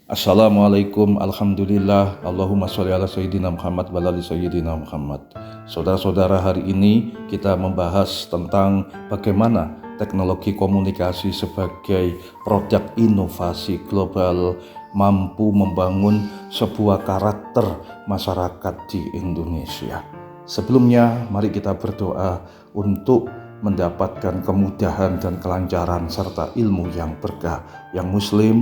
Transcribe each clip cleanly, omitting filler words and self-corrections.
Assalamualaikum, alhamdulillah, Allahumma sholli ala Sayyidina Muhammad wa ala Sayyidina Muhammad. Saudara-saudara, hari ini kita membahas tentang bagaimana teknologi komunikasi sebagai produk inovasi global mampu membangun sebuah karakter masyarakat di Indonesia. Sebelumnya, mari kita berdoa untuk mendapatkan kemudahan dan kelancaran serta ilmu yang berkah. Yang Muslim,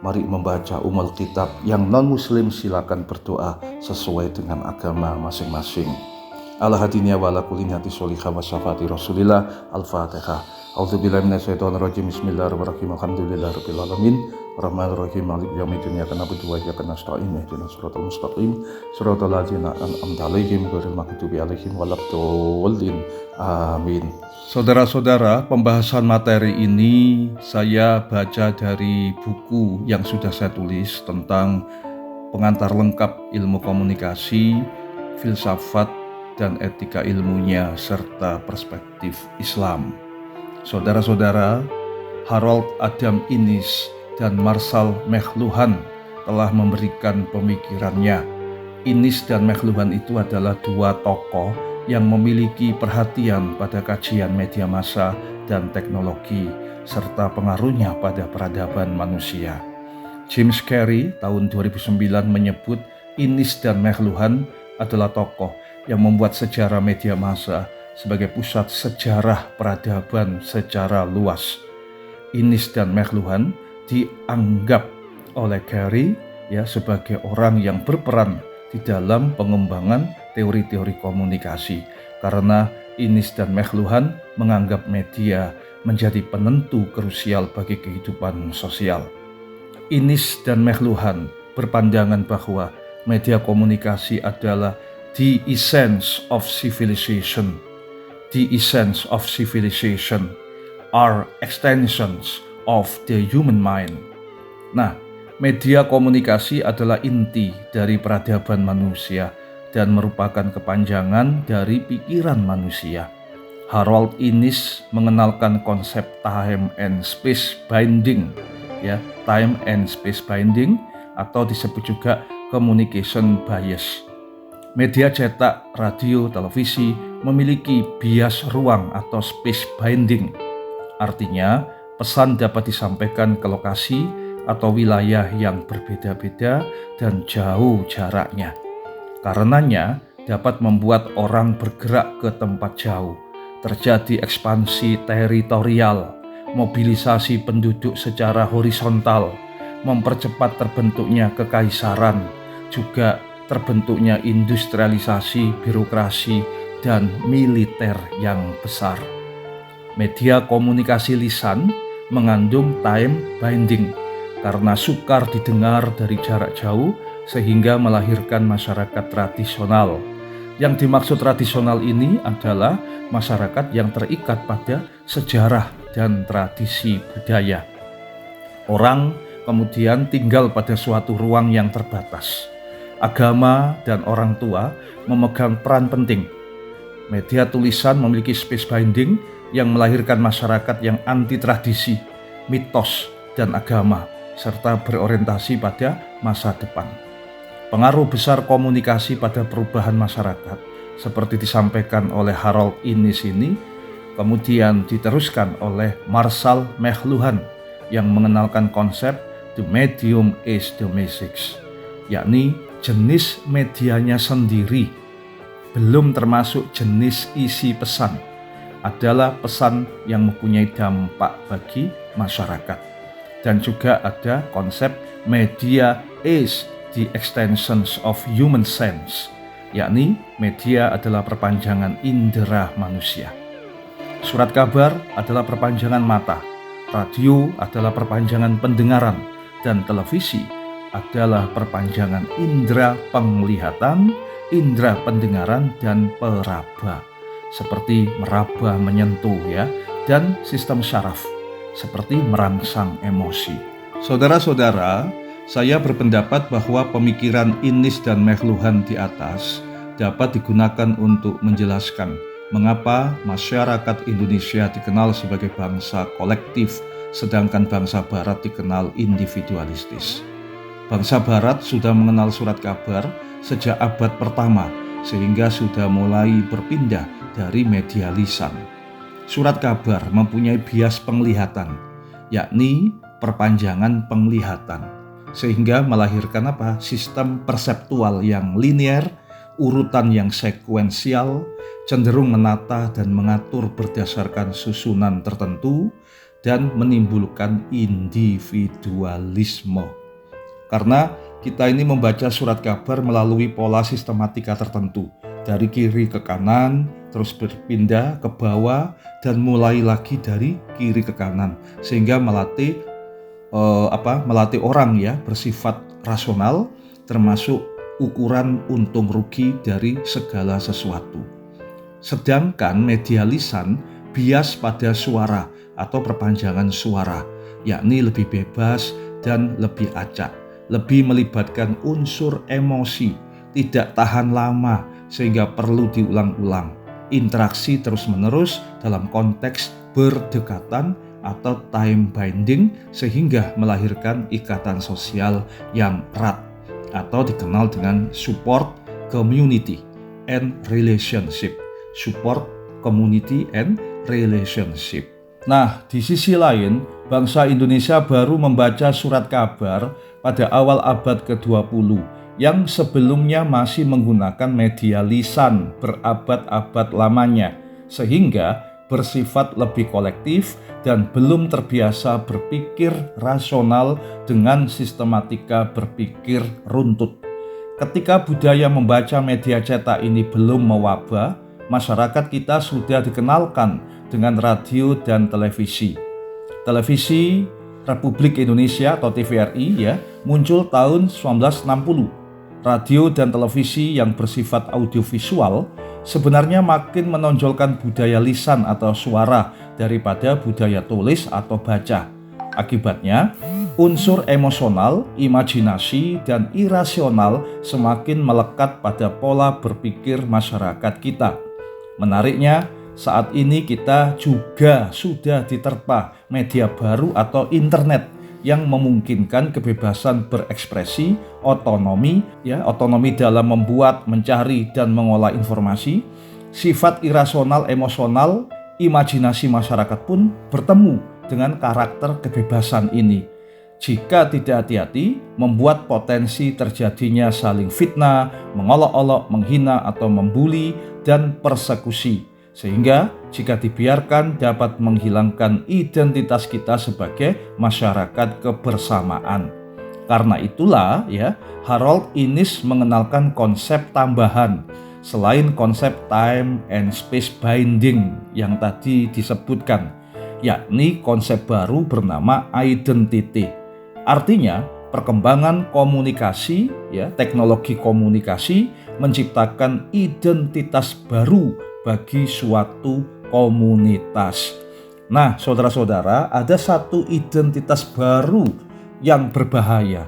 mari membaca Ummul Kitab. Yang non-Muslim silakan berdoa sesuai dengan agama masing-masing. Ala hadinya wa ala kulli niyati sholihah wa syafaati Rasulillah. Al-Fatihah. A'udzubillahi minasyaitonirrajim. Bismillahirrahmanirrahim. Alhamdulillahirabbil alamin. Rahmanirrahim. Maliki yaumiddin. Iyyaka na'budu wa iyyaka nasta'in. Ihdinas siratal mustaqim. Siratal ladzina an'amta 'alaihim ghairil maghdubi 'alaihim waladdallin. Amin. Saudara-saudara, pembahasan materi ini saya baca dari buku yang sudah saya tulis tentang pengantar lengkap ilmu komunikasi, filsafat, dan etika ilmunya, serta perspektif Islam. Saudara-saudara, Harold Adam Innis dan Marshall McLuhan telah memberikan pemikirannya. Innis dan McLuhan itu adalah dua tokoh yang memiliki perhatian pada kajian media massa dan teknologi, serta pengaruhnya pada peradaban manusia. James Carey tahun 2009 menyebut Innis dan McLuhan adalah tokoh yang membuat sejarah media massa sebagai pusat sejarah peradaban secara luas. Innis dan McLuhan dianggap oleh Carey sebagai orang yang berperan di dalam pengembangan teori-teori komunikasi, karena Innis dan McLuhan menganggap media menjadi penentu krusial bagi kehidupan sosial. Innis dan McLuhan berpandangan bahwa media komunikasi adalah the essence of civilization. The essence of civilization are extensions of the human mind. Nah, media komunikasi adalah inti dari peradaban manusia dan merupakan kepanjangan dari pikiran manusia. Harold Innis mengenalkan konsep time and space binding, time and space binding, atau disebut juga communication bias. Media cetak, radio, televisi memiliki bias ruang atau space binding. Artinya, pesan dapat disampaikan ke lokasi atau wilayah yang berbeda-beda dan jauh jaraknya. Karenanya dapat membuat orang bergerak ke tempat jauh, terjadi ekspansi teritorial, mobilisasi penduduk secara horizontal, mempercepat terbentuknya kekaisaran, juga terbentuknya industrialisasi, birokrasi, dan militer yang besar. Media komunikasi lisan mengandung time binding karena sukar didengar dari jarak jauh, sehingga melahirkan masyarakat tradisional. Yang dimaksud tradisional ini adalah masyarakat yang terikat pada sejarah dan tradisi budaya. Orang kemudian tinggal pada suatu ruang yang terbatas. Agama dan orang tua memegang peran penting. Media tulisan memiliki space binding yang melahirkan masyarakat yang anti tradisi, mitos, dan agama, serta berorientasi pada masa depan. Pengaruh besar komunikasi pada perubahan masyarakat, seperti disampaikan oleh Harold Innis ini, kemudian diteruskan oleh Marshall McLuhan yang mengenalkan konsep the medium is the message, yakni jenis medianya sendiri, belum termasuk jenis isi pesan, adalah pesan yang mempunyai dampak bagi masyarakat. Dan juga ada konsep media is the extensions of human sense, yakni media adalah perpanjangan indera manusia. Surat kabar adalah perpanjangan mata, radio adalah perpanjangan pendengaran, dan televisi adalah perpanjangan indera penglihatan, indera pendengaran, dan peraba, seperti meraba menyentuh dan sistem syaraf, seperti merangsang emosi. Saudara-saudara, saya berpendapat bahwa pemikiran Innis dan McLuhan di atas dapat digunakan untuk menjelaskan mengapa masyarakat Indonesia dikenal sebagai bangsa kolektif, sedangkan bangsa Barat dikenal individualistis. Bangsa Barat sudah mengenal surat kabar sejak abad pertama, sehingga sudah mulai berpindah dari media lisan. Surat kabar mempunyai bias penglihatan, yakni perpanjangan penglihatan, sehingga melahirkan sistem perseptual yang linear, urutan yang sekuensial, cenderung menata dan mengatur berdasarkan susunan tertentu, dan menimbulkan individualisme. Karena kita ini membaca surat kabar melalui pola sistematika tertentu, dari kiri ke kanan, terus berpindah ke bawah, dan mulai lagi dari kiri ke kanan, sehingga melatih orang bersifat rasional, termasuk ukuran untung rugi dari segala sesuatu. Sedangkan media lisan bias pada suara atau perpanjangan suara, yakni lebih bebas dan lebih acak, lebih melibatkan unsur emosi, tidak tahan lama sehingga perlu diulang-ulang, interaksi terus-menerus dalam konteks berdekatan atau time binding, sehingga melahirkan ikatan sosial yang erat atau dikenal dengan support community and relationship. Support community and relationship. Nah, di sisi lain, bangsa Indonesia baru membaca surat kabar pada awal abad ke-20 yang sebelumnya masih menggunakan media lisan berabad-abad lamanya, sehingga bersifat lebih kolektif dan belum terbiasa berpikir rasional dengan sistematika berpikir runtut. Ketika budaya membaca media cetak ini belum mewabah, masyarakat kita sudah dikenalkan dengan radio dan televisi. Televisi Republik Indonesia atau TVRI muncul tahun 1960. Radio dan televisi yang bersifat audiovisual sebenarnya makin menonjolkan budaya lisan atau suara daripada budaya tulis atau baca. Akibatnya, unsur emosional, imajinasi, dan irasional semakin melekat pada pola berpikir masyarakat kita. Menariknya, saat ini kita juga sudah diterpa media baru atau internet yang memungkinkan kebebasan berekspresi, otonomi dalam membuat, mencari, dan mengolah informasi. Sifat irasional, emosional, imajinasi masyarakat pun bertemu dengan karakter kebebasan ini. Jika tidak hati-hati, membuat potensi terjadinya saling fitnah, mengolok-olok, menghina atau membuli, dan persekusi. Sehingga jika dibiarkan dapat menghilangkan identitas kita sebagai masyarakat kebersamaan. Karena itulah Harold Innis mengenalkan konsep tambahan selain konsep time and space binding yang tadi disebutkan, yakni konsep baru bernama identity. Artinya, perkembangan komunikasi, teknologi komunikasi menciptakan identitas baru bagi suatu komunitas. Nah, saudara-saudara, ada satu identitas baru yang berbahaya.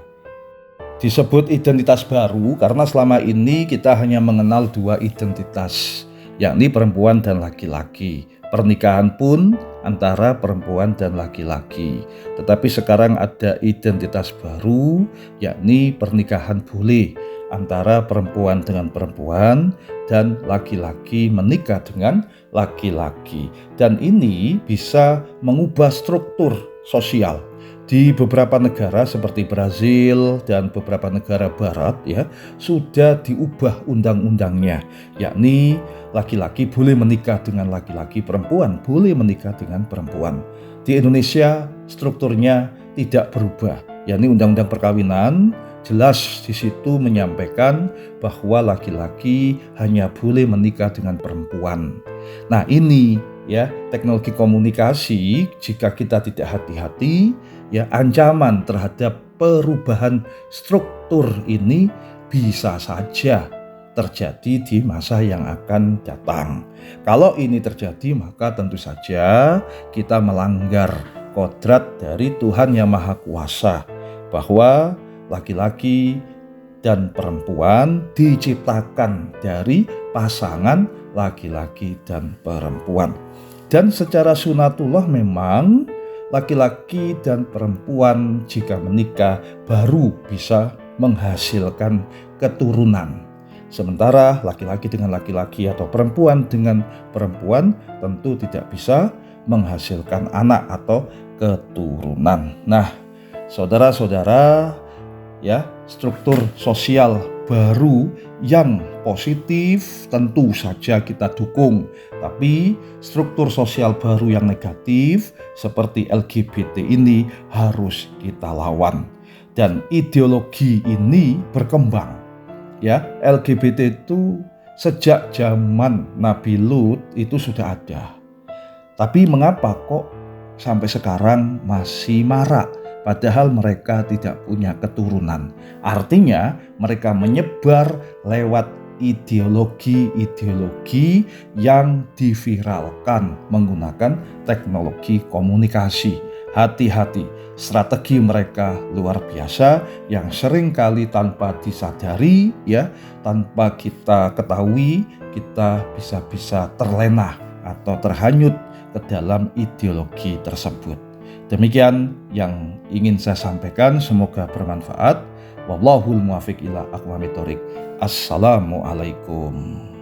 Disebut identitas baru karena selama ini kita hanya mengenal dua identitas, yakni perempuan dan laki-laki. Pernikahan pun antara perempuan dan laki-laki. Tetapi sekarang ada identitas baru, yakni pernikahan boleh antara perempuan dengan perempuan dan laki-laki menikah dengan laki-laki. Dan ini bisa mengubah struktur sosial. Di beberapa negara seperti Brazil dan beberapa negara barat sudah diubah undang-undangnya, yakni laki-laki boleh menikah dengan laki-laki, perempuan boleh menikah dengan perempuan. Di Indonesia strukturnya tidak berubah, yakni undang-undang perkawinan jelas di situ menyampaikan bahwa laki-laki hanya boleh menikah dengan perempuan. Nah, ini teknologi komunikasi, jika kita tidak hati-hati, ancaman terhadap perubahan struktur ini bisa saja terjadi di masa yang akan datang. Kalau ini terjadi, maka tentu saja kita melanggar kodrat dari Tuhan Yang Maha Kuasa, bahwa laki-laki dan perempuan diciptakan dari pasangan laki-laki dan perempuan. Dan secara sunatullah memang laki-laki dan perempuan jika menikah baru bisa menghasilkan keturunan. Sementara laki-laki dengan laki-laki atau perempuan dengan perempuan tentu tidak bisa menghasilkan anak atau keturunan. Nah, saudara-saudara, ya, struktur sosial baru yang positif tentu saja kita dukung, tapi struktur sosial baru yang negatif seperti LGBT ini harus kita lawan. Dan ideologi ini berkembang. Ya, LGBT itu sejak zaman Nabi Lut itu sudah ada. Tapi mengapa kok sampai sekarang masih marak? Padahal mereka tidak punya keturunan. Artinya mereka menyebar lewat ideologi-ideologi yang diviralkan menggunakan teknologi komunikasi. Hati-hati, strategi mereka luar biasa yang seringkali tanpa disadari, ya, tanpa kita ketahui, kita bisa terlena atau terhanyut ke dalam ideologi tersebut. Demikian yang ingin saya sampaikan, semoga bermanfaat. Wallahul muwaffiq ila aqwamit thoriq. Assalamualaikum.